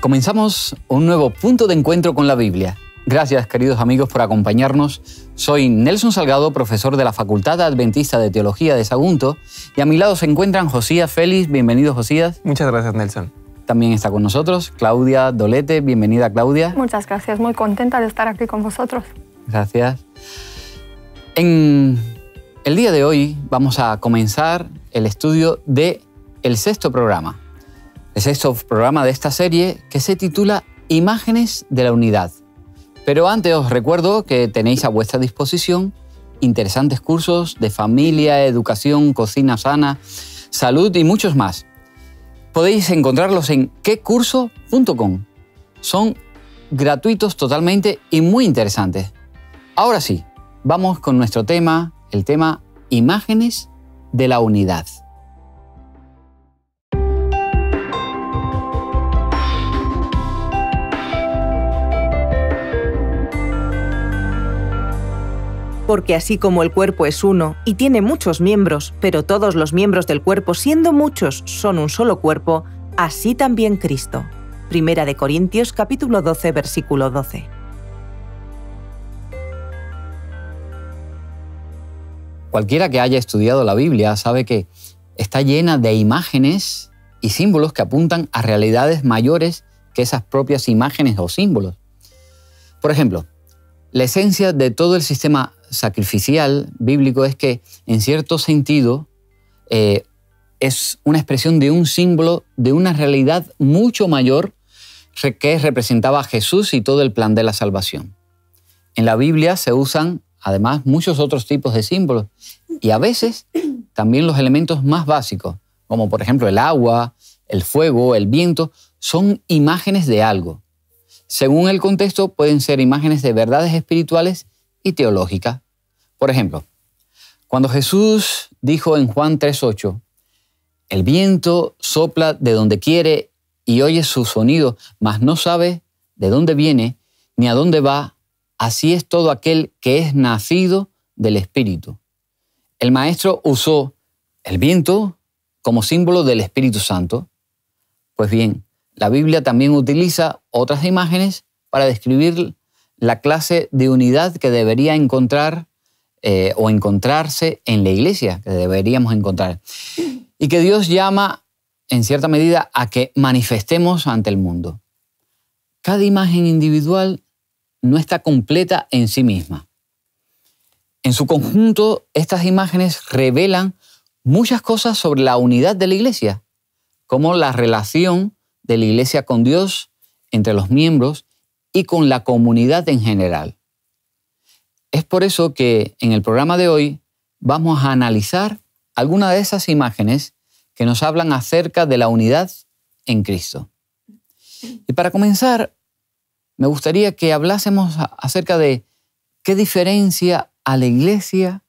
Comenzamos un nuevo punto de encuentro con la Biblia. Gracias, queridos amigos, por acompañarnos. Soy Nelson Salgado, profesor de la Facultad Adventista de Teología de Sagunto, y a mi lado se encuentran Josías Félix. Bienvenido, Josías. Muchas gracias, Nelson. También está con nosotros Claudia Dolete. Bienvenida, Claudia. Muchas gracias, muy contenta de estar aquí con vosotros. Gracias. En el día de hoy vamos a comenzar el estudio del sexto programa. El sexto programa de esta serie que se titula Imágenes de la Unidad. Pero antes os recuerdo que tenéis a vuestra disposición interesantes cursos de familia, educación, cocina sana, salud y muchos más. Podéis encontrarlos en quecurso.com. Son gratuitos totalmente y muy interesantes. Ahora sí, vamos con nuestro tema, el tema Imágenes de la Unidad. Porque así como el cuerpo es uno y tiene muchos miembros, pero todos los miembros del cuerpo, siendo muchos, son un solo cuerpo, así también Cristo. Primera de Corintios, capítulo 12, versículo 12. Cualquiera que haya estudiado la Biblia sabe que está llena de imágenes y símbolos que apuntan a realidades mayores que esas propias imágenes o símbolos. Por ejemplo, la esencia de todo el sistema sacrificial bíblico es que, en cierto sentido, es una expresión de un símbolo de una realidad mucho mayor que representaba a Jesús y todo el plan de la salvación. En la Biblia se usan, además, muchos otros tipos de símbolos y a veces también los elementos más básicos, como por ejemplo el agua, el fuego, el viento, son imágenes de algo. Según el contexto, pueden ser imágenes de verdades espirituales y teológicas. Por ejemplo, cuando Jesús dijo en Juan 3:8, el viento sopla de donde quiere y oye su sonido, mas no sabe de dónde viene ni a dónde va, así es todo aquel que es nacido del Espíritu. El maestro usó el viento como símbolo del Espíritu Santo. Pues bien, la Biblia también utiliza otras imágenes para describir la clase de unidad que debería encontrar o encontrarse en la iglesia, que deberíamos encontrar. Y que Dios llama, en cierta medida, a que manifestemos ante el mundo. Cada imagen individual no está completa en sí misma. En su conjunto, estas imágenes revelan muchas cosas sobre la unidad de la iglesia, como la relación de la iglesia con Dios, entre los miembros y con la comunidad en general. Es por eso que en el programa de hoy vamos a analizar algunas de esas imágenes que nos hablan acerca de la unidad en Cristo. Y para comenzar, me gustaría que hablásemos acerca de qué diferencia a la iglesia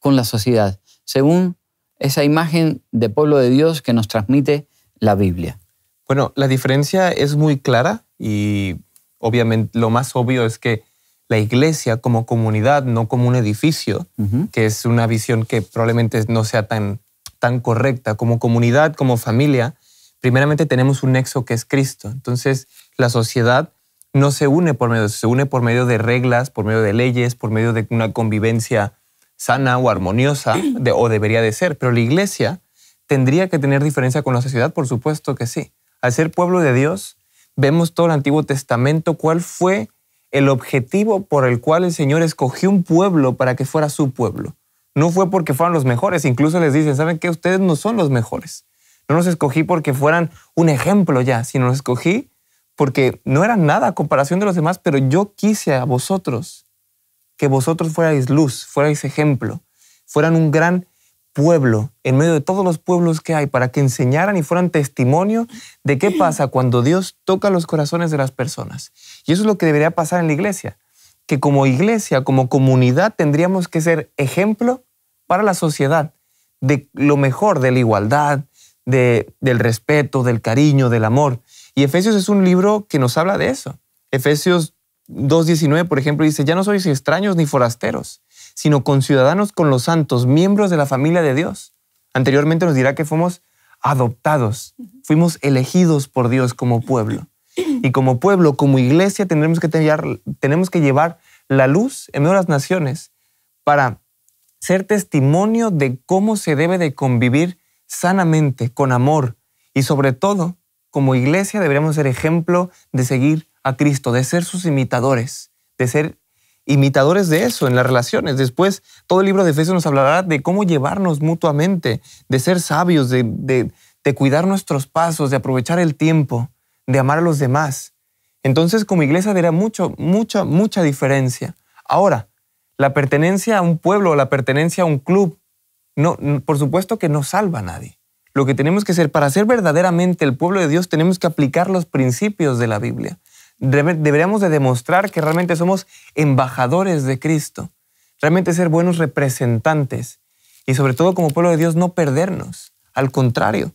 con la sociedad, según esa imagen de pueblo de Dios que nos transmite la Biblia. Bueno, la diferencia es muy clara y obviamente lo más obvio es que la iglesia como comunidad, no como un edificio, que es una visión que probablemente no sea tan correcta, como comunidad, como familia, primeramente tenemos un nexo que es Cristo. Entonces, la sociedad no se une por medio de eso, se une por medio de reglas, por medio de leyes, por medio de una convivencia sana o armoniosa, o debería de ser. Pero la iglesia tendría que tener diferencia con la sociedad, por supuesto que sí. Al ser pueblo de Dios, vemos todo el Antiguo Testamento cuál fue el objetivo por el cual el Señor escogió un pueblo para que fuera su pueblo. No fue porque fueran los mejores, incluso les dicen, ¿saben qué? Ustedes no son los mejores. No los escogí porque fueran un ejemplo ya, sino los escogí porque no eran nada a comparación de los demás, pero yo quise a vosotros, que vosotros fuerais luz, fuerais ejemplo, fueran un gran pueblo en medio de todos los pueblos que hay, para que enseñaran y fueran testimonio de qué pasa cuando Dios toca los corazones de las personas. Y eso es lo que debería pasar en la iglesia, que como iglesia, como comunidad, tendríamos que ser ejemplo para la sociedad de lo mejor, de la igualdad, del respeto, del cariño, del amor. Y Efesios es un libro que nos habla de eso. Efesios 2:19, por ejemplo, dice, ya no sois extraños ni forasteros, sino conciudadanos con los santos, miembros de la familia de Dios. Anteriormente nos dirá que fuimos adoptados, fuimos elegidos por Dios como pueblo. Y como pueblo, como iglesia, tenemos que llevar la luz en medio de las naciones para ser testimonio de cómo se debe de convivir sanamente, con amor. Y sobre todo, como iglesia deberíamos ser ejemplo de seguir a Cristo, de ser sus imitadores, de ser imitadores de eso en las relaciones. Después, todo el libro de Efesios nos hablará de cómo llevarnos mutuamente, de ser sabios, de cuidar nuestros pasos, de aprovechar el tiempo, de amar a los demás. Entonces, como iglesia verá mucha diferencia. Ahora, la pertenencia a un pueblo, la pertenencia a un club, no, por supuesto que no salva a nadie. Lo que tenemos que hacer, para ser verdaderamente el pueblo de Dios, tenemos que aplicar los principios de la Biblia. Deberíamos de demostrar que realmente somos embajadores de Cristo, realmente ser buenos representantes y sobre todo como pueblo de Dios no perdernos. Al contrario,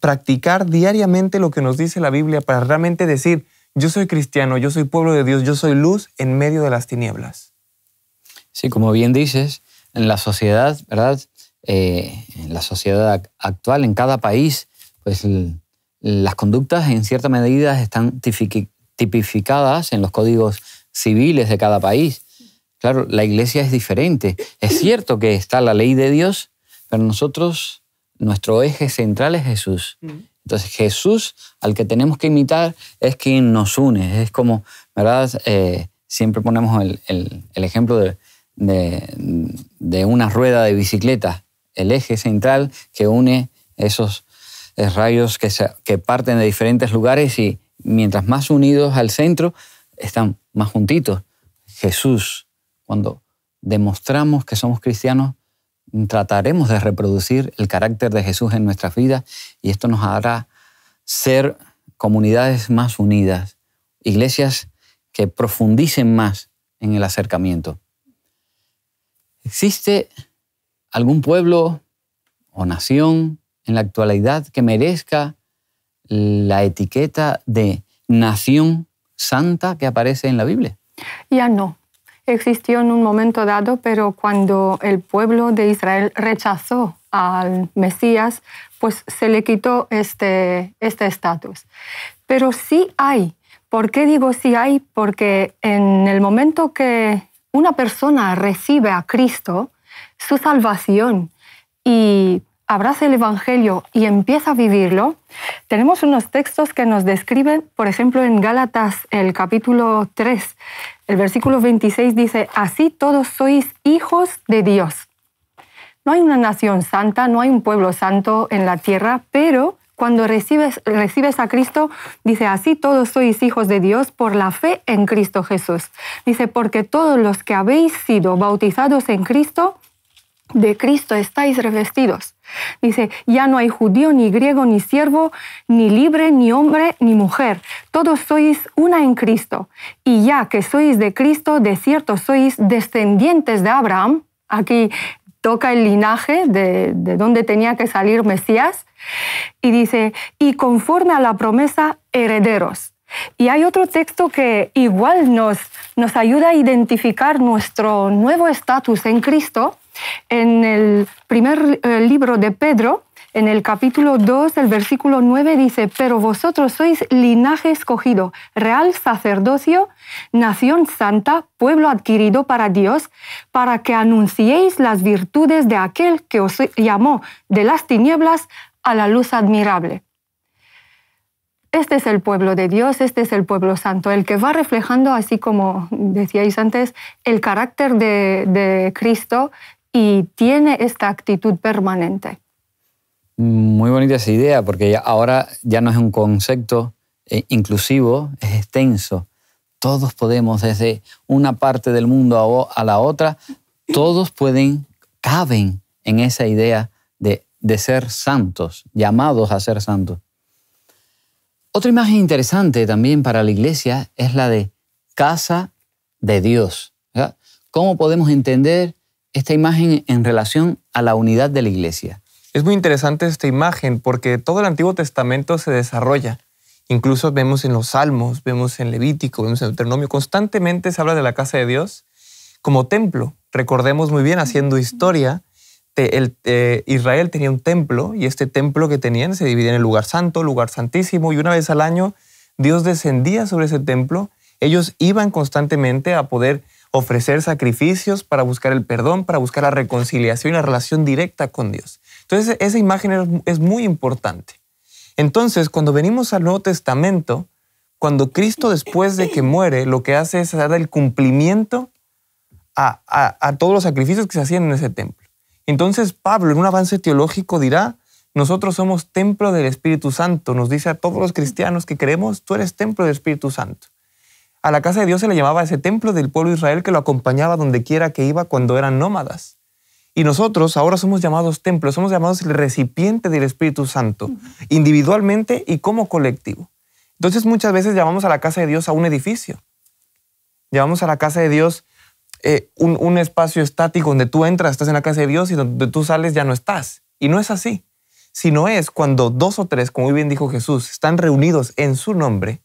practicar diariamente lo que nos dice la Biblia para realmente decir, yo soy cristiano, yo soy pueblo de Dios, yo soy luz en medio de las tinieblas. Sí, como bien dices, en la sociedad, ¿verdad? En la sociedad actual, en cada país, pues las conductas en cierta medida están tipificadas en los códigos civiles de cada país. Claro, la iglesia es diferente. Es cierto que está la ley de Dios, pero nosotros, nuestro eje central es Jesús. Entonces Jesús, al que tenemos que imitar, es quien nos une. Es como, ¿verdad? Siempre ponemos el ejemplo de una rueda de bicicleta. El eje central que une esos rayos que parten de diferentes lugares y mientras más unidos al centro, están más juntitos. Jesús, cuando demostramos que somos cristianos, trataremos de reproducir el carácter de Jesús en nuestras vidas y esto nos hará ser comunidades más unidas, iglesias que profundicen más en el acercamiento. ¿Existe algún pueblo o nación en la actualidad que merezca la etiqueta de nación santa que aparece en la Biblia? Ya no. Existió en un momento dado, pero cuando el pueblo de Israel rechazó al Mesías, pues se le quitó este estatus. Pero sí hay. ¿Por qué digo sí hay? Porque en el momento que una persona recibe a Cristo, su salvación, y abraza el Evangelio y empieza a vivirlo, tenemos unos textos que nos describen, por ejemplo, en Gálatas, el capítulo 3, el versículo 26 dice, así todos sois hijos de Dios. No hay una nación santa, no hay un pueblo santo en la tierra, pero cuando recibes a Cristo, dice, así todos sois hijos de Dios por la fe en Cristo Jesús. Dice, porque todos los que habéis sido bautizados en Cristo, de Cristo estáis revestidos. Dice, ya no hay judío, ni griego, ni siervo, ni libre, ni hombre, ni mujer. Todos sois una en Cristo. Y ya que sois de Cristo, de cierto sois descendientes de Abraham. Aquí toca el linaje de donde tenía que salir Mesías. Y dice, y conforme a la promesa, herederos. Y hay otro texto que igual nos ayuda a identificar nuestro nuevo estatus en Cristo. En el primer libro de Pedro, en el capítulo 2, el versículo 9, dice, pero vosotros sois linaje escogido, real sacerdocio, nación santa, pueblo adquirido para Dios, para que anunciéis las virtudes de aquel que os llamó de las tinieblas a la luz admirable. Este es el pueblo de Dios, este es el pueblo santo, el que va reflejando, así como decíais antes, el carácter de Cristo y tiene esta actitud permanente. Muy bonita esa idea, porque ahora ya no es un concepto inclusivo, es extenso. Todos podemos, desde una parte del mundo a la otra, todos caben en esa idea de ser santos, llamados a ser santos. Otra imagen interesante también para la iglesia es la de casa de Dios. ¿Verdad? ¿Cómo podemos entender esta imagen en relación a la unidad de la iglesia? Es muy interesante esta imagen porque todo el Antiguo Testamento se desarrolla. Incluso vemos en los Salmos, vemos en Levítico, vemos en Deuteronomio. Constantemente se habla de la casa de Dios como templo. Recordemos muy bien, haciendo historia, Israel tenía un templo y este templo que tenían se dividía en el lugar santo, lugar santísimo, y una vez al año Dios descendía sobre ese templo, ellos iban constantemente a poder ofrecer sacrificios para buscar el perdón, para buscar la reconciliación y la relación directa con Dios. Entonces, esa imagen es muy importante. Entonces, cuando venimos al Nuevo Testamento, cuando Cristo, después de que muere, lo que hace es dar el cumplimiento a todos los sacrificios que se hacían en ese templo. Entonces, Pablo, en un avance teológico, dirá, nosotros somos templo del Espíritu Santo. Nos dice a todos los cristianos que creemos, tú eres templo del Espíritu Santo. A la casa de Dios se le llamaba ese templo del pueblo de Israel que lo acompañaba donde quiera que iba cuando eran nómadas. Y nosotros ahora somos llamados templos, somos llamados el recipiente del Espíritu Santo, individualmente y como colectivo. Entonces muchas veces llamamos a la casa de Dios a un edificio. Llamamos a la casa de Dios un espacio estático donde tú entras, estás en la casa de Dios y donde tú sales ya no estás. Y no es así. Sino es cuando 2 o 3, como muy bien dijo Jesús, están reunidos en su nombre,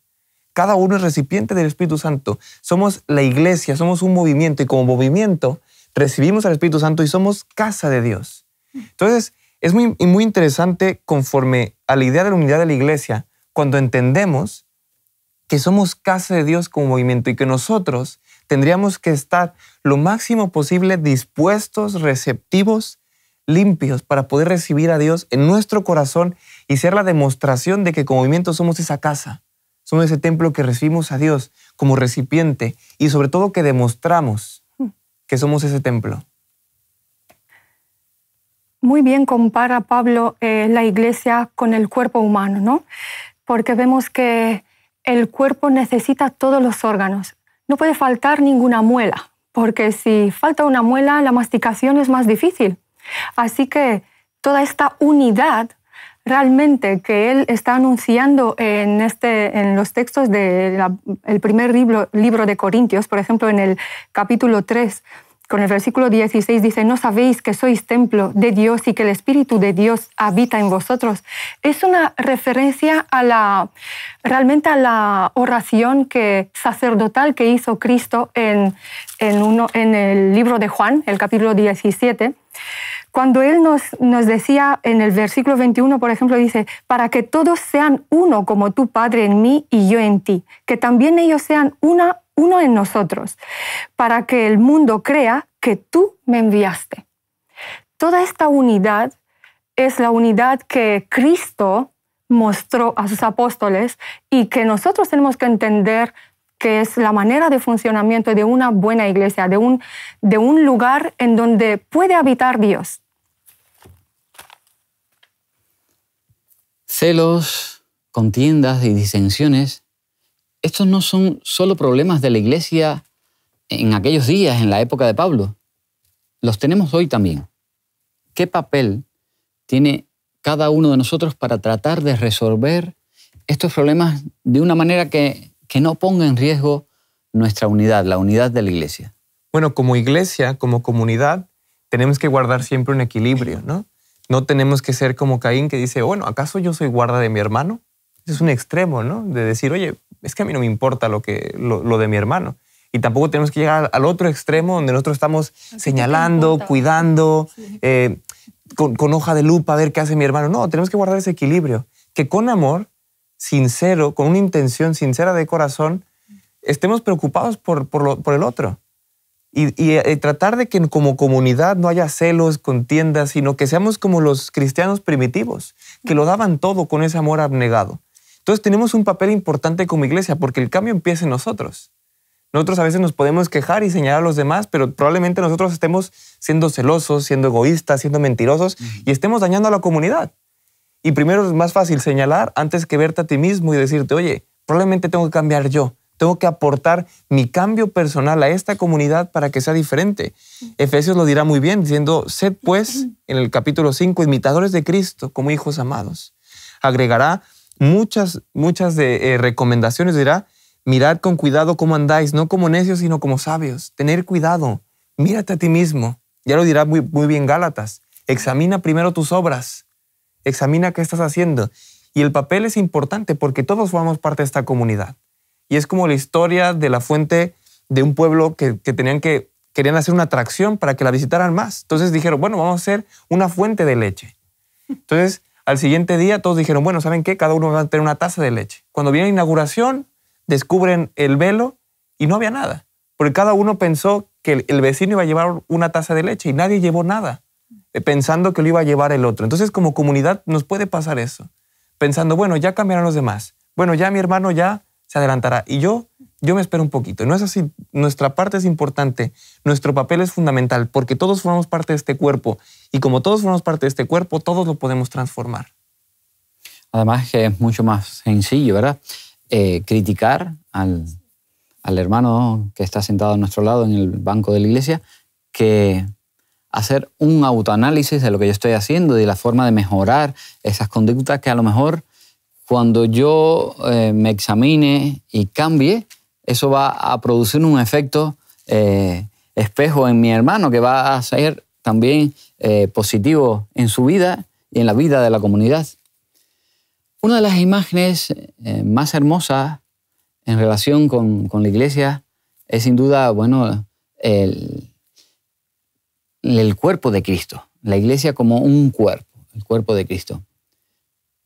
cada uno es recipiente del Espíritu Santo. Somos la iglesia, somos un movimiento y como movimiento recibimos al Espíritu Santo y somos casa de Dios. Entonces, es muy interesante conforme a la idea de la unidad de la iglesia, cuando entendemos que somos casa de Dios como movimiento y que nosotros tendríamos que estar lo máximo posible dispuestos, receptivos, limpios para poder recibir a Dios en nuestro corazón y ser la demostración de que como movimiento somos esa casa, somos ese templo que recibimos a Dios como recipiente y sobre todo que demostramos que somos ese templo. Muy bien compara Pablo la iglesia con el cuerpo humano, ¿no? Porque vemos que el cuerpo necesita todos los órganos. No puede faltar ninguna muela, porque si falta una muela, la masticación es más difícil. Así que toda esta unidad realmente que él está anunciando en los textos del primer libro de Corintios, por ejemplo, en el capítulo 3, con el versículo 16 dice, ¿no sabéis que sois templo de Dios y que el Espíritu de Dios habita en vosotros? Es una referencia realmente a la oración sacerdotal que hizo Cristo en el libro de Juan, el capítulo 17, cuando él nos decía en el versículo 21, por ejemplo, dice, para que todos sean uno como tu Padre en mí y yo en ti, que también ellos sean uno en nosotros, para que el mundo crea que tú me enviaste. Toda esta unidad es la unidad que Cristo mostró a sus apóstoles y que nosotros tenemos que entender que es la manera de funcionamiento de una buena iglesia, de un lugar en donde puede habitar Dios. Celos, contiendas y disensiones, estos no son solo problemas de la iglesia en aquellos días, en la época de Pablo. Los tenemos hoy también. ¿Qué papel tiene cada uno de nosotros para tratar de resolver estos problemas de una manera que no ponga en riesgo nuestra unidad, la unidad de la iglesia? Bueno, como iglesia, como comunidad, tenemos que guardar siempre un equilibrio, ¿no? No tenemos que ser como Caín que dice, bueno, ¿acaso yo soy guarda de mi hermano? Ese es un extremo, ¿no? De decir, oye, es que a mí no me importa lo de mi hermano. Y tampoco tenemos que llegar al otro extremo donde nosotros estamos señalando, cuidando, con hoja de lupa a ver qué hace mi hermano. No, tenemos que guardar ese equilibrio. Que con amor sincero, con una intención sincera de corazón, estemos preocupados por el otro. Y tratar de que como comunidad no haya celos, contiendas, sino que seamos como los cristianos primitivos, que lo daban todo con ese amor abnegado. Entonces tenemos un papel importante como iglesia porque el cambio empieza en nosotros. Nosotros a veces nos podemos quejar y señalar a los demás, pero probablemente nosotros estemos siendo celosos, siendo egoístas, siendo mentirosos y estemos dañando a la comunidad. Y primero es más fácil señalar antes que verte a ti mismo y decirte, oye, probablemente tengo que cambiar yo. Tengo que aportar mi cambio personal a esta comunidad para que sea diferente. Efesios lo dirá muy bien, diciendo, sed pues, en el capítulo 5, imitadores de Cristo como hijos amados. Agregará muchas recomendaciones, dirá, mirad con cuidado cómo andáis, no como necios, sino como sabios. Tener cuidado, mírate a ti mismo. Ya lo dirá muy bien Gálatas. Examina primero tus obras. Examina qué estás haciendo. Y el papel es importante porque todos formamos parte de esta comunidad. Y es como la historia de la fuente de un pueblo que querían hacer una atracción para que la visitaran más. Entonces dijeron, bueno, vamos a hacer una fuente de leche. Entonces Al siguiente día todos dijeron, bueno, ¿saben qué? Cada uno va a tener una taza de leche. Cuando viene la inauguración, descubren el velo y no había nada. Porque cada uno pensó que el vecino iba a llevar una taza de leche y nadie llevó nada, pensando que lo iba a llevar el otro. Entonces, como comunidad nos puede pasar eso. Pensando, bueno, ya cambiarán los demás. Bueno, ya mi hermano ya se adelantará. Y yo me espero un poquito. No es así. Nuestra parte es importante. Nuestro papel es fundamental porque todos formamos parte de este cuerpo. Y como todos formamos parte de este cuerpo, todos lo podemos transformar. Además que es mucho más sencillo, ¿verdad? Criticar al hermano que está sentado a nuestro lado en el banco de la iglesia que hacer un autoanálisis de lo que yo estoy haciendo y de la forma de mejorar esas conductas que a lo mejor cuando yo me examine y cambie, eso va a producir un efecto espejo en mi hermano que va a ser también positivo en su vida y en la vida de la comunidad. Una de las imágenes más hermosas en relación con la iglesia es sin duda, bueno, el cuerpo de Cristo. La iglesia como un cuerpo, el cuerpo de Cristo.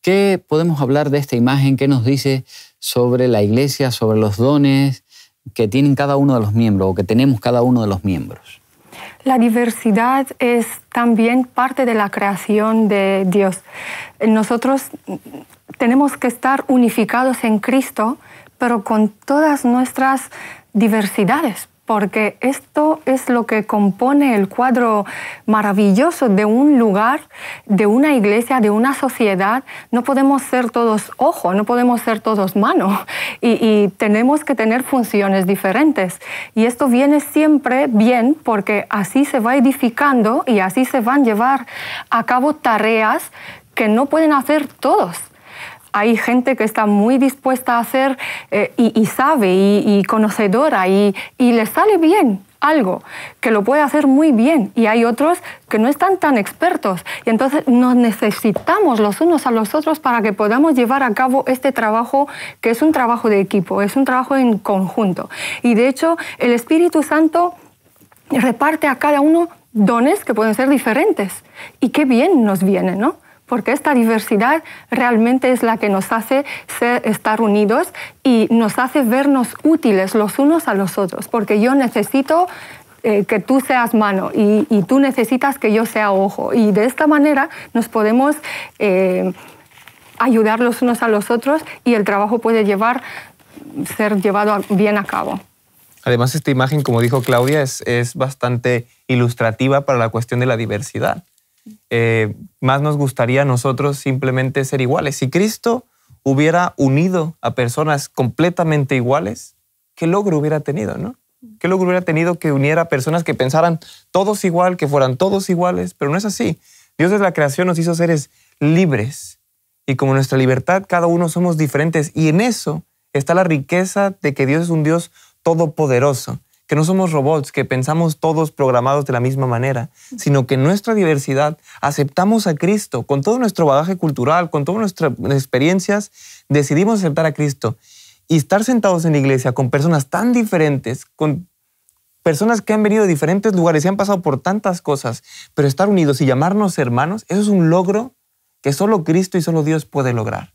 ¿Qué podemos hablar de esta imagen? ¿Qué nos dice sobre la iglesia, sobre los dones que tienen cada uno de los miembros o que tenemos cada uno de los miembros? La diversidad es también parte de la creación de Dios. Nosotros tenemos que estar unificados en Cristo, pero con todas nuestras diversidades, porque esto es lo que compone el cuadro maravilloso de un lugar, de una iglesia, de una sociedad. No podemos ser todos ojo, no podemos ser todos mano y tenemos que tener funciones diferentes. Y esto viene siempre bien porque así se va edificando y así se van a llevar a cabo tareas que no pueden hacer todos. Hay gente que está muy dispuesta a hacer y sabe y conocedora y le sale bien algo, que lo puede hacer muy bien. Y hay otros que no están tan expertos. Y entonces nos necesitamos los unos a los otros para que podamos llevar a cabo este trabajo que es un trabajo de equipo, es un trabajo en conjunto. Y de hecho el Espíritu Santo reparte a cada uno dones que pueden ser diferentes. Y qué bien nos viene, ¿no? Porque esta diversidad realmente es la que nos hace estar unidos y nos hace vernos útiles los unos a los otros. Porque yo necesito que tú seas mano y tú necesitas que yo sea ojo. Y de esta manera nos podemos ayudar los unos a los otros y el trabajo puede ser llevado bien a cabo. Además, esta imagen, como dijo Claudia, es bastante ilustrativa para la cuestión de la diversidad. Más nos gustaría a nosotros simplemente ser iguales. Si Cristo hubiera unido a personas completamente iguales, ¿qué logro hubiera tenido, no? ¿Qué logro hubiera tenido que uniera a personas que pensaran todos igual, que fueran todos iguales? Pero no es así. Dios desde la creación nos hizo seres libres. Y como nuestra libertad, cada uno somos diferentes. Y en eso está la riqueza de que Dios es un Dios todopoderoso. Que no somos robots, que pensamos todos programados de la misma manera, sino que en nuestra diversidad aceptamos a Cristo. Con todo nuestro bagaje cultural, con todas nuestras experiencias, decidimos aceptar a Cristo. Y estar sentados en la iglesia con personas tan diferentes, con personas que han venido de diferentes lugares y han pasado por tantas cosas, pero estar unidos y llamarnos hermanos, eso es un logro que solo Cristo y solo Dios puede lograr.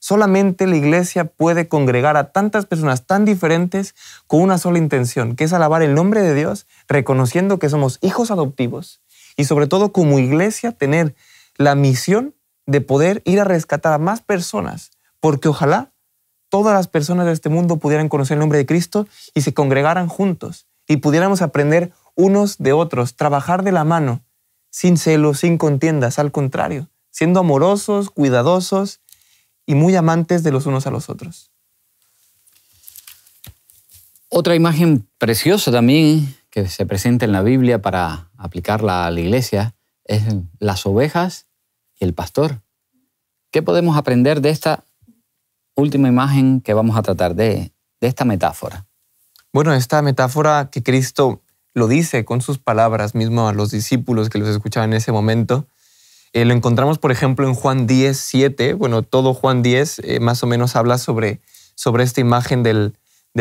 Solamente la iglesia puede congregar a tantas personas tan diferentes con una sola intención, que es alabar el nombre de Dios, reconociendo que somos hijos adoptivos y sobre todo como iglesia tener la misión de poder ir a rescatar a más personas, porque ojalá todas las personas de este mundo pudieran conocer el nombre de Cristo y se congregaran juntos y pudiéramos aprender unos de otros, trabajar de la mano, sin celos, sin contiendas, al contrario, siendo amorosos, cuidadosos, y muy amantes de los unos a los otros. Otra imagen preciosa también que se presenta en la Biblia para aplicarla a la iglesia es las ovejas y el pastor. ¿Qué podemos aprender de esta última imagen que vamos a tratar, de esta metáfora? Bueno, esta metáfora que Cristo lo dice con sus palabras mismo a los discípulos que los escuchaban en ese momento, lo encontramos, por ejemplo, en Juan 10, 7. Bueno, todo Juan 10 más o menos habla sobre esta imagen del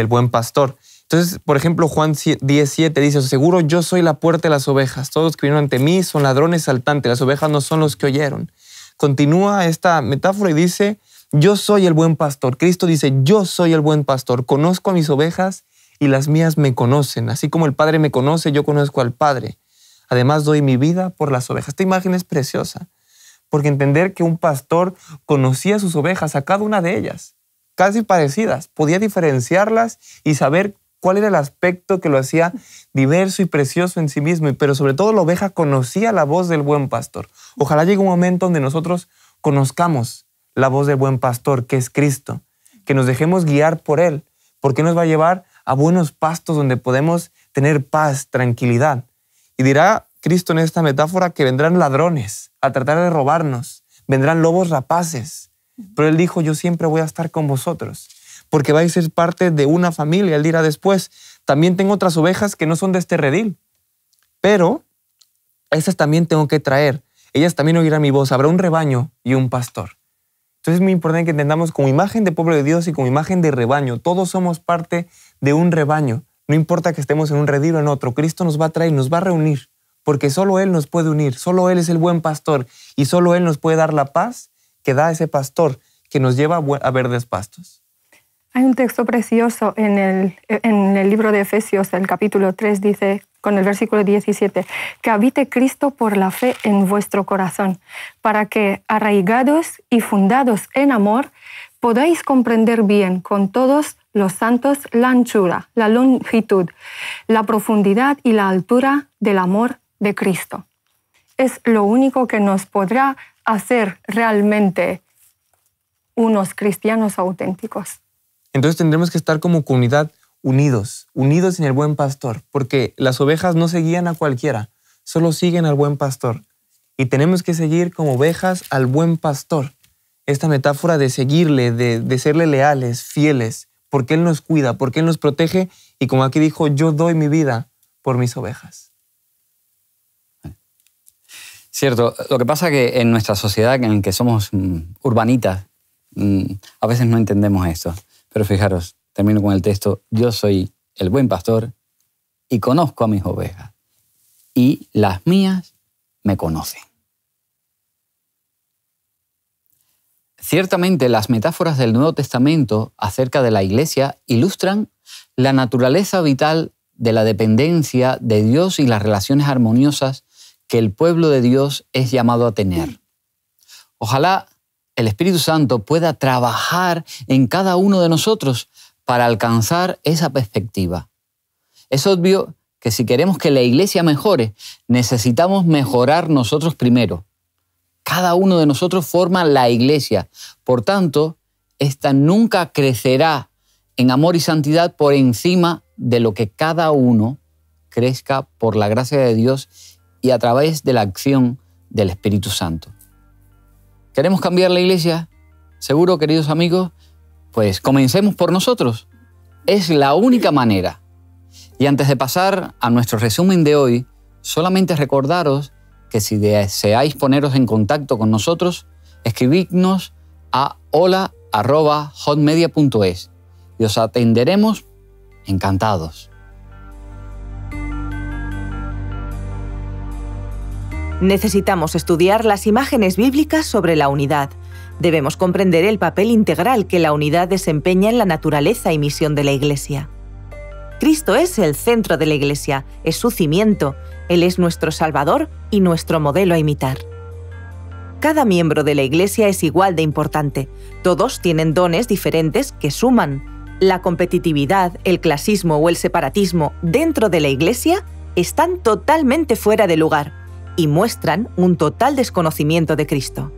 buen pastor. Entonces, por ejemplo, Juan 10, 7 dice, seguro yo soy la puerta de las ovejas. Todos los que vinieron ante mí son ladrones saltantes. Las ovejas no son los que oyeron. continúa esta metáfora y dice, yo soy el buen pastor. Cristo dice, yo soy el buen pastor, conozco a mis ovejas y las mías me conocen. Así como el Padre me conoce, yo conozco al Padre. Además doy mi vida por las ovejas. Esta imagen es preciosa, porque entender que un pastor conocía a sus ovejas, a cada una de ellas, casi parecidas, podía diferenciarlas y saber cuál era el aspecto que lo hacía diverso y precioso en sí mismo, pero sobre todo la oveja conocía la voz del buen pastor. Ojalá llegue un momento donde nosotros conozcamos la voz del buen pastor, que es Cristo, que nos dejemos guiar por Él, porque nos va a llevar a buenos pastos donde podemos tener paz, tranquilidad. Y dirá Cristo en esta metáfora que vendrán ladrones a tratar de robarnos, vendrán lobos rapaces, pero Él dijo, yo siempre voy a estar con vosotros, porque vais a ser parte de una familia. Él dirá después, también tengo otras ovejas que no son de este redil, pero esas también tengo que traer. Ellas también oirán mi voz. Habrá un rebaño y un pastor. Entonces es muy importante que entendamos como imagen de pueblo de Dios y como imagen de rebaño. Todos somos parte de un rebaño. No importa que estemos en un redil o en otro. Cristo nos va a traer, nos va a reunir, porque solo Él nos puede unir. Solo Él es el buen pastor y solo Él nos puede dar la paz que da ese pastor que nos lleva a verdes pastos. Hay un texto precioso en el libro de Efesios, el capítulo 3, dice, con el versículo 17, que habite Cristo por la fe en vuestro corazón, para que, arraigados y fundados en amor, podáis comprender bien con todos los santos la anchura, la longitud, la profundidad y la altura del amor de Cristo. Es lo único que nos podrá hacer realmente unos cristianos auténticos. Entonces tendremos que estar como comunidad unidos en el buen pastor, porque las ovejas no se guían a cualquiera, solo siguen al buen pastor. Y tenemos que seguir como ovejas al buen pastor. Esta metáfora de seguirle, de serle leales, fieles, porque Él nos cuida, porque Él nos protege, y como aquí dijo, yo doy mi vida por mis ovejas. Cierto, lo que pasa es que en nuestra sociedad en la que somos urbanitas, a veces no entendemos esto. Pero fijaros, termino con el texto, yo soy el buen pastor y conozco a mis ovejas, y las mías me conocen. Ciertamente, las metáforas del Nuevo Testamento acerca de la Iglesia ilustran la naturaleza vital de la dependencia de Dios y las relaciones armoniosas que el pueblo de Dios es llamado a tener. Ojalá el Espíritu Santo pueda trabajar en cada uno de nosotros para alcanzar esa perspectiva. Es obvio que si queremos que la Iglesia mejore, necesitamos mejorar nosotros primero. Cada uno de nosotros forma la Iglesia. Por tanto, esta nunca crecerá en amor y santidad por encima de lo que cada uno crezca por la gracia de Dios y a través de la acción del Espíritu Santo. ¿Queremos cambiar la Iglesia? ¿Seguro, queridos amigos? Pues comencemos por nosotros. Es la única manera. Y antes de pasar a nuestro resumen de hoy, solamente recordaros que si deseáis poneros en contacto con nosotros, escribidnos a hola@hotmedia.es y os atenderemos encantados. Necesitamos estudiar las imágenes bíblicas sobre la unidad. Debemos comprender el papel integral que la unidad desempeña en la naturaleza y misión de la Iglesia. Cristo es el centro de la Iglesia, es su cimiento, Él es nuestro Salvador y nuestro modelo a imitar. Cada miembro de la Iglesia es igual de importante. Todos tienen dones diferentes que suman. La competitividad, el clasismo o el separatismo dentro de la Iglesia están totalmente fuera de lugar y muestran un total desconocimiento de Cristo.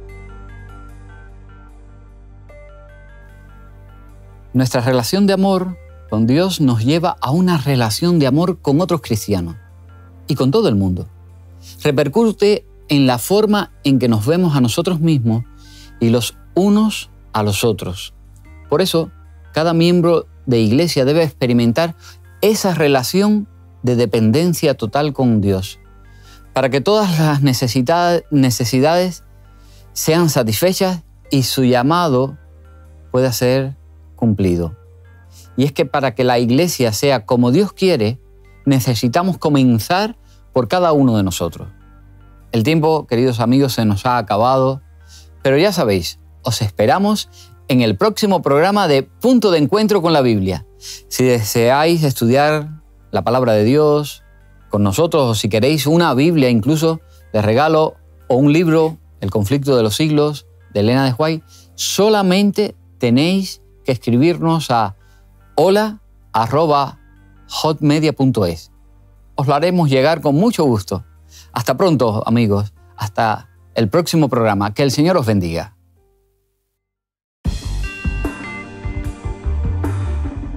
Nuestra relación de amor con Dios nos lleva a una relación de amor con otros cristianos y con todo el mundo. Repercute en la forma en que nos vemos a nosotros mismos y los unos a los otros. Por eso, cada miembro de Iglesia debe experimentar esa relación de dependencia total con Dios, para que todas las necesidades sean satisfechas y su llamado pueda ser cumplido. Y es que para que la Iglesia sea como Dios quiere, necesitamos comenzar por cada uno de nosotros. El tiempo, queridos amigos, se nos ha acabado, Pero ya sabéis, os esperamos en el próximo programa de Punto de Encuentro con la Biblia. Si deseáis estudiar la palabra de Dios con nosotros, o si queréis una Biblia incluso de regalo, o un libro, El conflicto de los siglos, de Elena de White, solamente tenéis que escribirnos a hola@hotmedia.es. Os lo haremos llegar con mucho gusto. Hasta pronto, amigos. Hasta el próximo programa. Que el Señor os bendiga.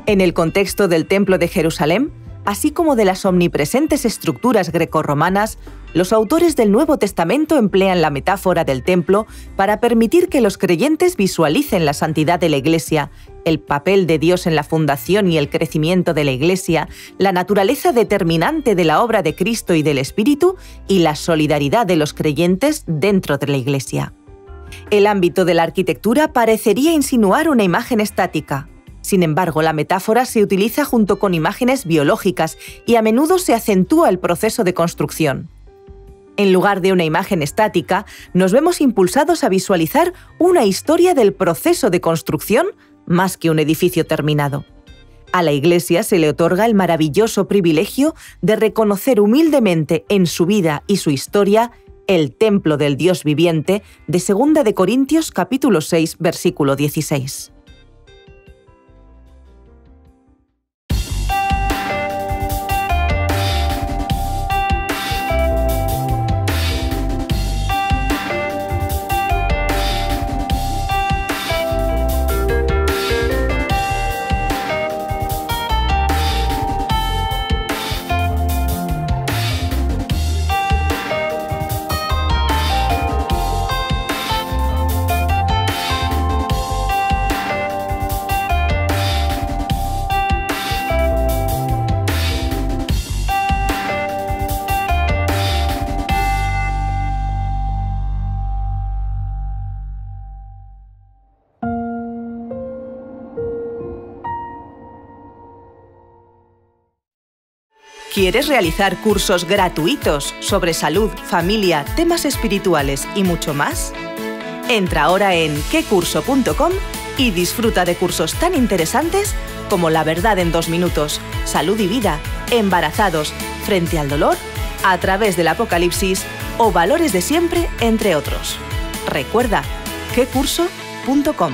En el contexto del Templo de Jerusalén, así como de las omnipresentes estructuras grecorromanas, los autores del Nuevo Testamento emplean la metáfora del templo para permitir que los creyentes visualicen la santidad de la Iglesia, el papel de Dios en la fundación y el crecimiento de la Iglesia, la naturaleza determinante de la obra de Cristo y del Espíritu y la solidaridad de los creyentes dentro de la Iglesia. El ámbito de la arquitectura parecería insinuar una imagen estática. Sin embargo, la metáfora se utiliza junto con imágenes biológicas y a menudo se acentúa el proceso de construcción. En lugar de una imagen estática, nos vemos impulsados a visualizar una historia del proceso de construcción más que un edificio terminado. A la Iglesia se le otorga el maravilloso privilegio de reconocer humildemente en su vida y su historia el templo del Dios viviente de 2 de Corintios capítulo 6, versículo 16. ¿Quieres realizar cursos gratuitos sobre salud, familia, temas espirituales y mucho más? Entra ahora en quecurso.com y disfruta de cursos tan interesantes como La verdad en 2 minutos, Salud y vida, Embarazados, Frente al dolor, A través del Apocalipsis o Valores de siempre, entre otros. Recuerda, quecurso.com.